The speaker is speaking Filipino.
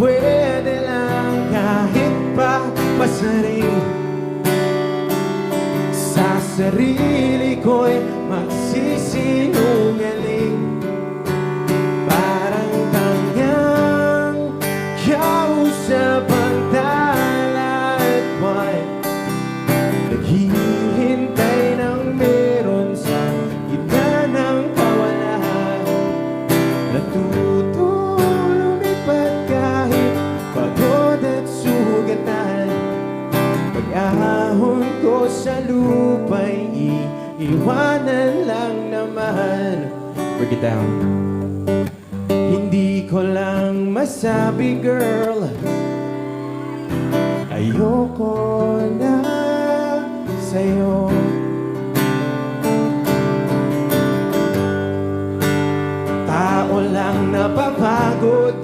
pwede lang kahit pa masaring sa sarili ko'y magsisinungaling. Parang kanyang kausap ang tala at buwan, naghihintay ng meron sa gitna ng kawalan. Natuto lumipad kahit pagod at sugatan. Pag-ahon ko sa lupa'y iiwanan lang naman. Break it down. Hindi ko lang masabi, girl, ayoko na sa'yo. Tao lang napapagod